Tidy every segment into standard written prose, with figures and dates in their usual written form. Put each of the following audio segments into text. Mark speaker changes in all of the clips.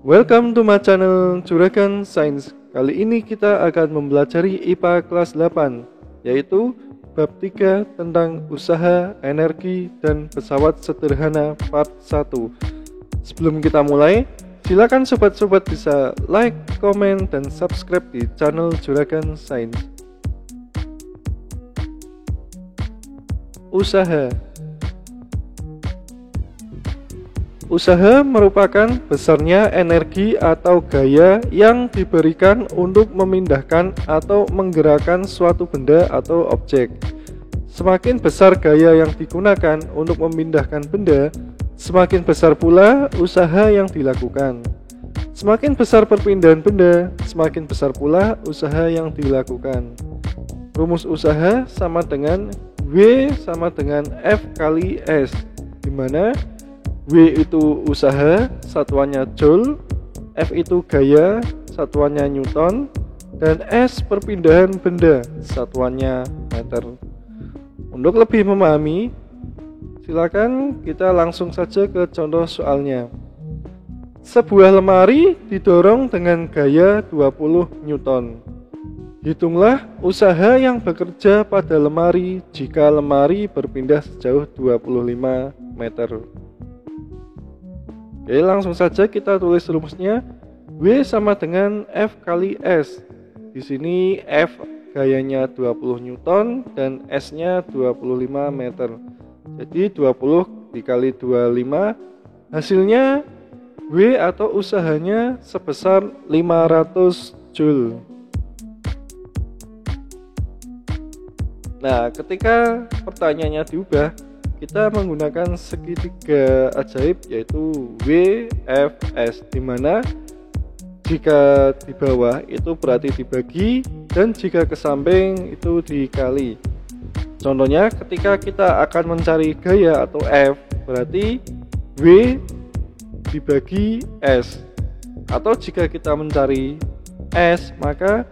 Speaker 1: Welcome to my channel Juragan Science. Kali ini kita akan mempelajari IPA kelas 8, yaitu bab 3 tentang usaha, energi, dan pesawat sederhana part 1. Sebelum kita mulai, silakan sobat-sobat bisa like, komen, dan subscribe di channel Juragan Science. Usaha merupakan besarnya energi atau gaya yang diberikan untuk memindahkan atau menggerakkan suatu benda atau objek. Semakin besar gaya yang digunakan untuk memindahkan benda, semakin besar pula usaha yang dilakukan. Semakin besar perpindahan benda, semakin besar pula usaha yang dilakukan. Rumus usaha sama dengan W sama dengan F kali S, di mana W itu usaha, satuannya Joule, F itu gaya, satuannya Newton, dan S perpindahan benda, satuannya meter. Untuk lebih memahami, silakan kita langsung saja ke contoh soalnya. Sebuah lemari didorong dengan gaya 20 Newton. Hitunglah usaha yang bekerja pada lemari jika lemari berpindah sejauh 25 meter. Oke, langsung saja kita tulis rumusnya. W sama dengan F kali S. Di sini F gayanya 20 Newton dan S-nya 25 meter. Jadi 20 dikali 25, hasilnya W atau usahanya sebesar 500 Joule. Nah, ketika pertanyaannya diubah, kita menggunakan segitiga ajaib, yaitu WFS, di mana jika di bawah itu berarti dibagi dan jika ke samping itu dikali. Contohnya ketika kita akan mencari gaya atau F, berarti W dibagi S. Atau jika kita mencari S, maka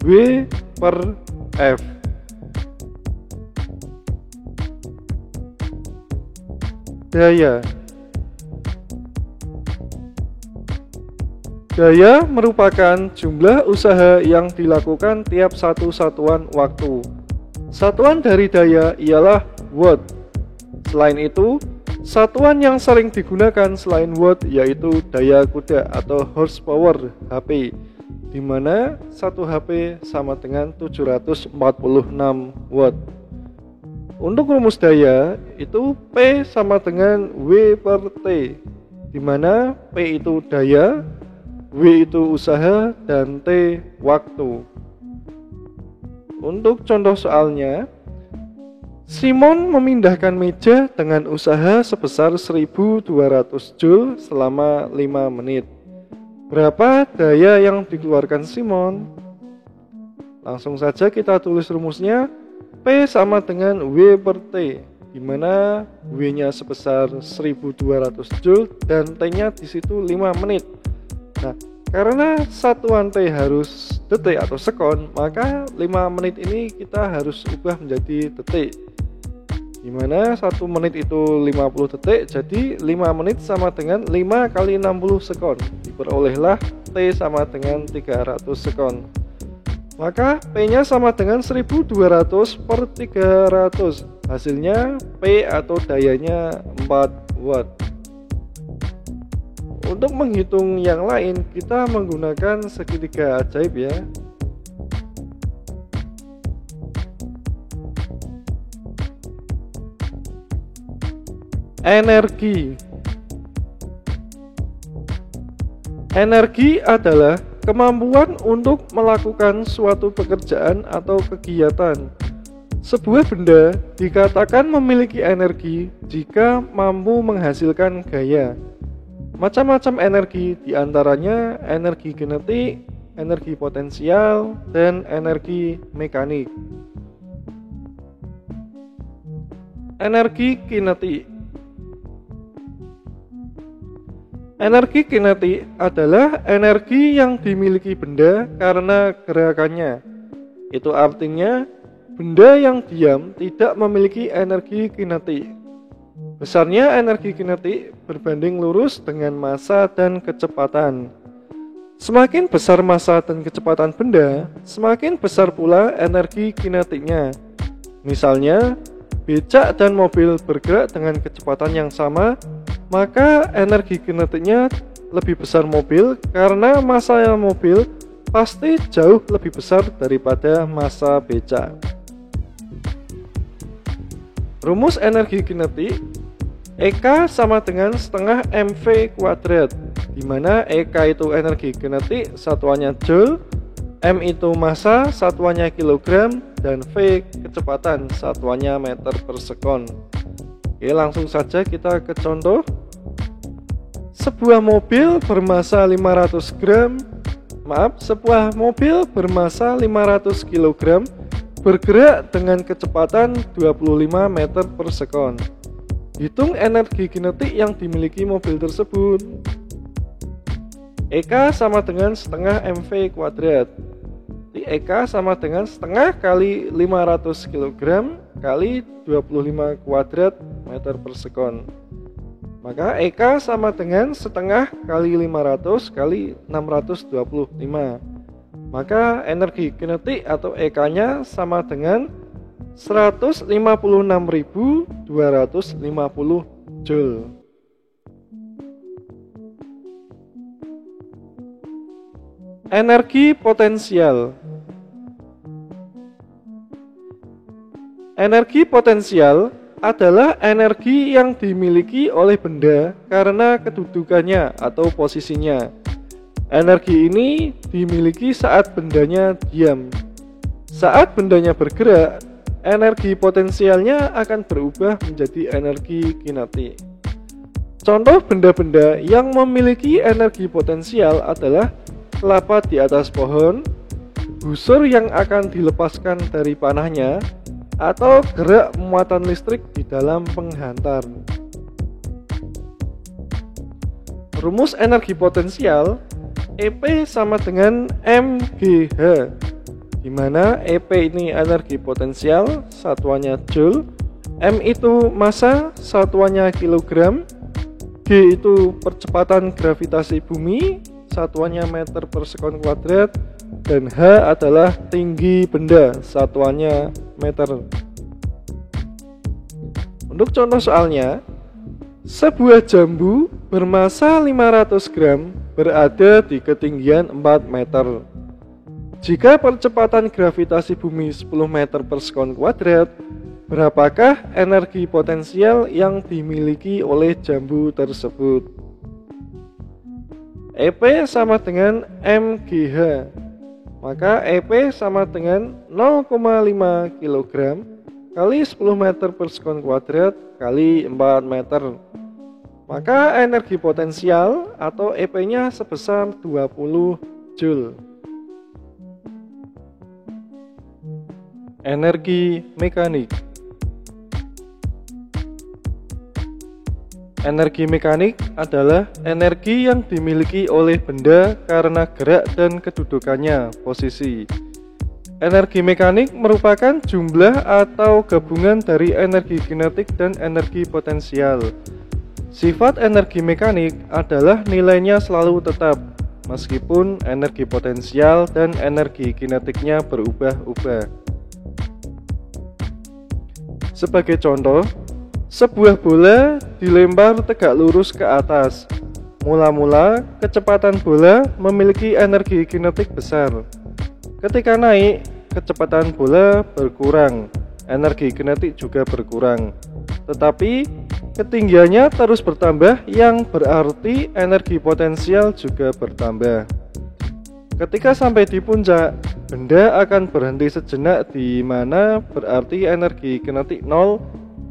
Speaker 1: W per F. Daya merupakan jumlah usaha yang dilakukan tiap satu satuan waktu. Satuan dari daya ialah watt. Selain itu, satuan yang sering digunakan selain watt yaitu daya kuda atau horsepower HP, di mana 1 HP sama dengan 746 watt. Untuk rumus daya itu P sama dengan W per T, di mana P itu daya, W itu usaha, dan T waktu. Untuk contoh soalnya, Simon memindahkan meja dengan usaha sebesar 1200 Joule selama 5 menit. Berapa daya yang dikeluarkan Simon? Langsung saja kita tulis rumusnya. P sama dengan W per T, di mana W-nya sebesar 1200 Joule dan T-nya di situ 5 menit. Nah, karena satuan T harus detik atau sekon, maka 5 menit ini kita harus ubah menjadi detik. Di mana 1 menit itu 50 detik, jadi 5 menit sama dengan 5 kali 60 sekon. Diperolehlah T sama dengan 300 sekon. Maka P-nya sama dengan 1200 per 300. Hasilnya P atau dayanya 4 watt. Untuk menghitung yang lain, kita menggunakan segitiga ajaib ya. Energi adalah kemampuan untuk melakukan suatu pekerjaan atau kegiatan. Sebuah benda dikatakan memiliki energi jika mampu menghasilkan gaya. Macam-macam energi, diantaranya energi kinetik, energi potensial, dan energi mekanik. Energi kinetik. Energi kinetik adalah energi yang dimiliki benda karena gerakannya. Itu artinya benda yang diam tidak memiliki energi kinetik. Besarnya energi kinetik berbanding lurus dengan massa dan kecepatan. Semakin besar massa dan kecepatan benda, semakin besar pula energi kinetiknya. Misalnya, becak dan mobil bergerak dengan kecepatan yang sama, maka energi kinetiknya lebih besar mobil karena massa mobil pasti jauh lebih besar daripada massa becak. Rumus energi kinetik EK sama dengan setengah mv kuadrat, di mana EK itu energi kinetik satuannya joule, M itu massa satuannya kilogram, dan V kecepatan satuannya meter per sekon. Oke, langsung saja kita ke contoh. Sebuah mobil bermassa 500 bermassa 500 kg bergerak dengan kecepatan 25 meter per sekon. Hitung energi kinetik yang dimiliki mobil tersebut. EK sama dengan setengah mv kuadrat. EK sama dengan setengah kali 500 kg kali 25 kuadrat meter per sekon. Maka EK sama dengan setengah kali 500 kali 625. Maka energi kinetik atau EK-nya sama dengan 156.250 Joule. Energi potensial. Energi potensial adalah energi yang dimiliki oleh benda karena kedudukannya atau posisinya. Energi ini dimiliki saat bendanya diam. Saat bendanya bergerak, energi potensialnya akan berubah menjadi energi kinetik. Contoh benda-benda yang memiliki energi potensial adalah kelapa di atas pohon, busur yang akan dilepaskan dari panahnya, atau gerak muatan listrik di dalam penghantar. Rumus energi potensial EP sama dengan mGh, di mana EP ini energi potensial, satuannya joule, M itu massa, satuannya kilogram, G itu percepatan gravitasi bumi, satuannya meter per sekon kuadrat, dan H adalah tinggi benda, satuannya meter. Untuk contoh soalnya, sebuah jambu bermassa 500 gram berada di ketinggian 4 meter. Jika percepatan gravitasi bumi 10 meter per sekon kuadrat, berapakah energi potensial yang dimiliki oleh jambu tersebut? EP sama dengan mGh, maka EP sama dengan 0,5 kg kali 10 meter per sekon kuadrat kali 4 meter. Maka energi potensial atau EP-nya sebesar 20 Joule. Energi mekanik. Energi mekanik adalah energi yang dimiliki oleh benda karena gerak dan kedudukannya, posisi. Energi mekanik merupakan jumlah atau gabungan dari energi kinetik dan energi potensial. Sifat energi mekanik adalah nilainya selalu tetap, meskipun energi potensial dan energi kinetiknya berubah-ubah. Sebagai contoh, sebuah bola dilempar tegak lurus ke atas. Mula-mula, kecepatan bola memiliki energi kinetik besar. Ketika naik, kecepatan bola berkurang, energi kinetik juga berkurang. Tetapi, ketinggiannya terus bertambah yang berarti energi potensial juga bertambah. Ketika sampai di puncak, benda akan berhenti sejenak di mana berarti energi kinetik 0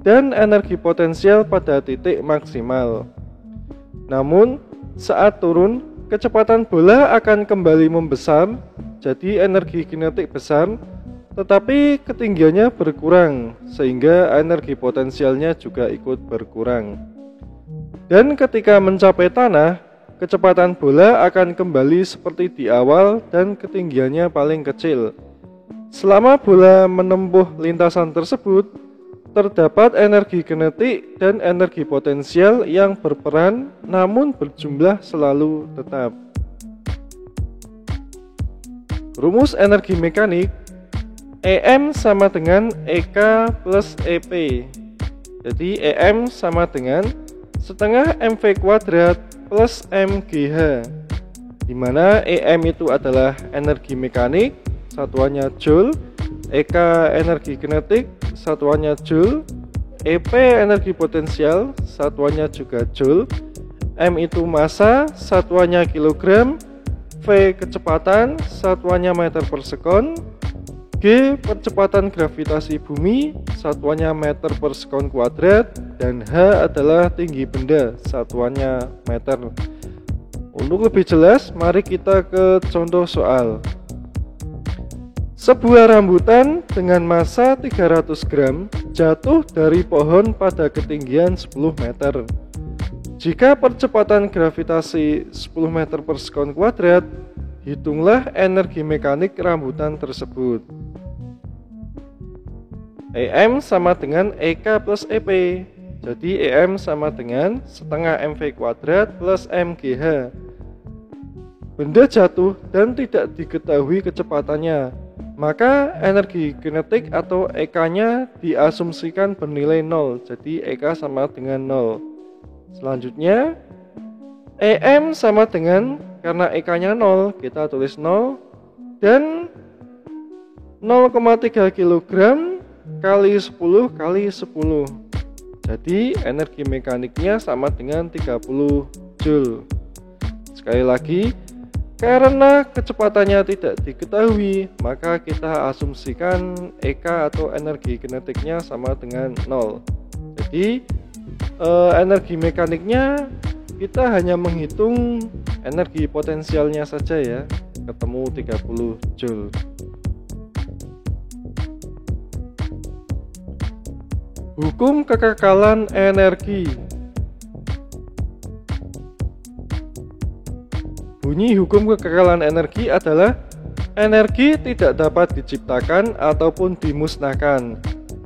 Speaker 1: dan energi potensial pada titik maksimal. Namun, saat turun, kecepatan bola akan kembali membesar, jadi energi kinetik besar, tetapi ketinggiannya berkurang, sehingga energi potensialnya juga ikut berkurang. Dan ketika mencapai tanah, kecepatan bola akan kembali seperti di awal dan ketinggiannya paling kecil. Selama bola menempuh lintasan tersebut, terdapat energi kinetik dan energi potensial yang berperan namun berjumlah selalu tetap. Rumus energi mekanik, EM sama dengan EK plus EP. Jadi EM sama dengan setengah mv kuadrat plus mgh, di mana EM itu adalah energi mekanik, satuannya joule, EK energi kinetik, satuannya joule, EP energi potensial, satuannya juga joule, M itu massa, satuannya kilogram, V kecepatan, satuannya meter per sekon, G percepatan gravitasi bumi, satuannya meter per sekon kuadrat, dan H adalah tinggi benda, satuannya meter. Untuk lebih jelas, mari kita ke contoh soal. Sebuah rambutan dengan massa 300 gram jatuh dari pohon pada ketinggian 10 meter. Jika percepatan gravitasi 10 meter per sekon kuadrat, hitunglah energi mekanik rambutan tersebut. EM sama dengan EK plus EP. Jadi EM sama dengan setengah mv kuadrat plus mgh. Benda jatuh dan tidak diketahui kecepatannya, maka energi kinetik atau EK-nya diasumsikan bernilai 0. Jadi EK sama dengan 0. Selanjutnya EM sama dengan, karena EK-nya 0, kita tulis 0, dan 0,3 kg kali 10 kali 10. Jadi energi mekaniknya sama dengan 30 joule. Sekali lagi, karena kecepatannya tidak diketahui, maka kita asumsikan EK atau energi kinetiknya sama dengan 0. Jadi energi mekaniknya kita hanya menghitung energi potensialnya saja ya, ketemu 30 joule. Hukum kekekalan energi. Bunyi hukum kekekalan energi adalah energi tidak dapat diciptakan ataupun dimusnahkan.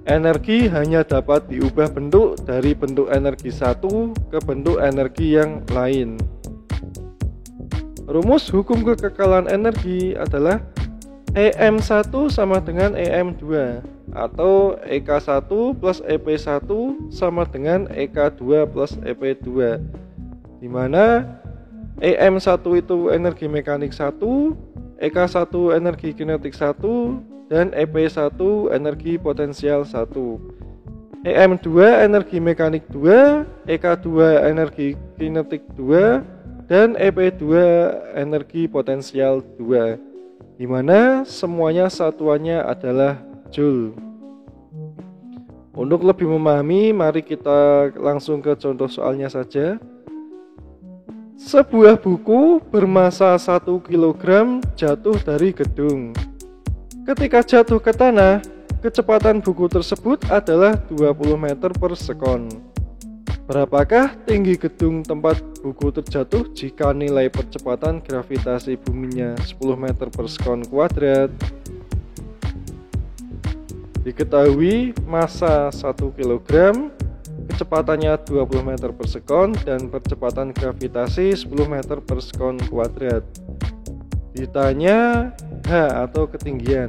Speaker 1: Energi hanya dapat diubah bentuk dari bentuk energi satu ke bentuk energi yang lain. Rumus hukum kekekalan energi adalah EM1 sama dengan EM2, atau EK1 plus EP1 sama dengan EK2 plus EP2, di mana EM1 itu energi mekanik 1, EK1 energi kinetik 1, dan EP1 energi potensial 1. EM2 energi mekanik 2, EK2 energi kinetik 2, dan EP2 energi potensial 2, di mana semuanya satuannya adalah joule. Untuk lebih memahami, mari kita langsung ke contoh soalnya saja. Sebuah buku bermassa 1 kg jatuh dari gedung. Ketika jatuh ke tanah, kecepatan buku tersebut adalah 20 meter per sekon. Berapakah tinggi gedung tempat buku terjatuh jika nilai percepatan gravitasi buminya 10 meter per sekon kuadrat? Diketahui massa 1 kg, kecepatannya 20 meter per sekon, dan percepatan gravitasi 10 meter per sekon kuadrat. Ditanya H atau ketinggian.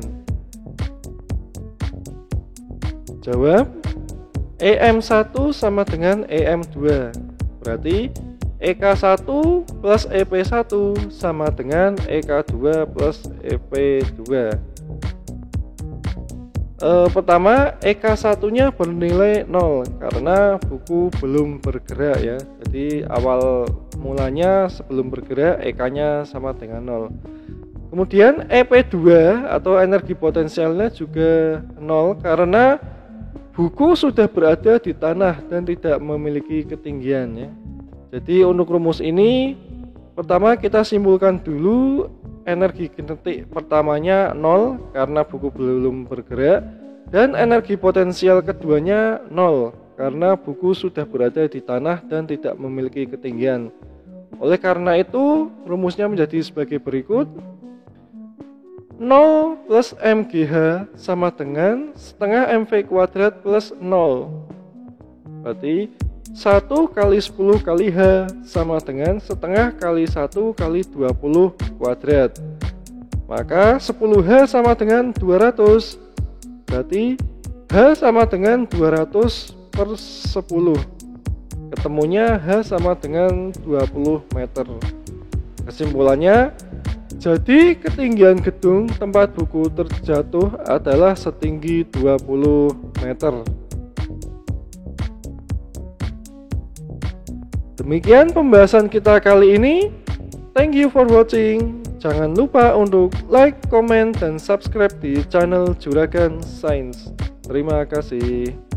Speaker 1: Jawab, EM1 sama dengan EM2. Berarti EK1 plus EP1 sama dengan EK2 plus EP2. Pertama, EK1-nya bernilai 0 karena buku belum bergerak ya. Jadi awal mulanya sebelum bergerak EK-nya sama dengan 0. Kemudian EP2 atau energi potensialnya juga 0 karena buku sudah berada di tanah dan tidak memiliki ketinggian ya. Jadi untuk rumus ini, pertama kita simpulkan dulu energi kinetik pertamanya 0 karena buku belum bergerak, dan energi potensial keduanya 0 karena buku sudah berada di tanah dan tidak memiliki ketinggian. Oleh karena itu, rumusnya menjadi sebagai berikut. 0 plus MGH sama dengan setengah MV kuadrat plus 0. Berarti 1 kali 10 kali H sama dengan setengah kali 1 kali 20 kuadrat. Maka 10H sama dengan 200. Berarti H sama dengan 200 per 10. Ketemunya H sama dengan 20 meter. Kesimpulannya, jadi ketinggian gedung tempat buku terjatuh adalah setinggi 20 meter. Demikian pembahasan kita kali ini. Thank you for watching. Jangan lupa untuk like, comment, dan subscribe di channel Juragan Sains. Terima kasih.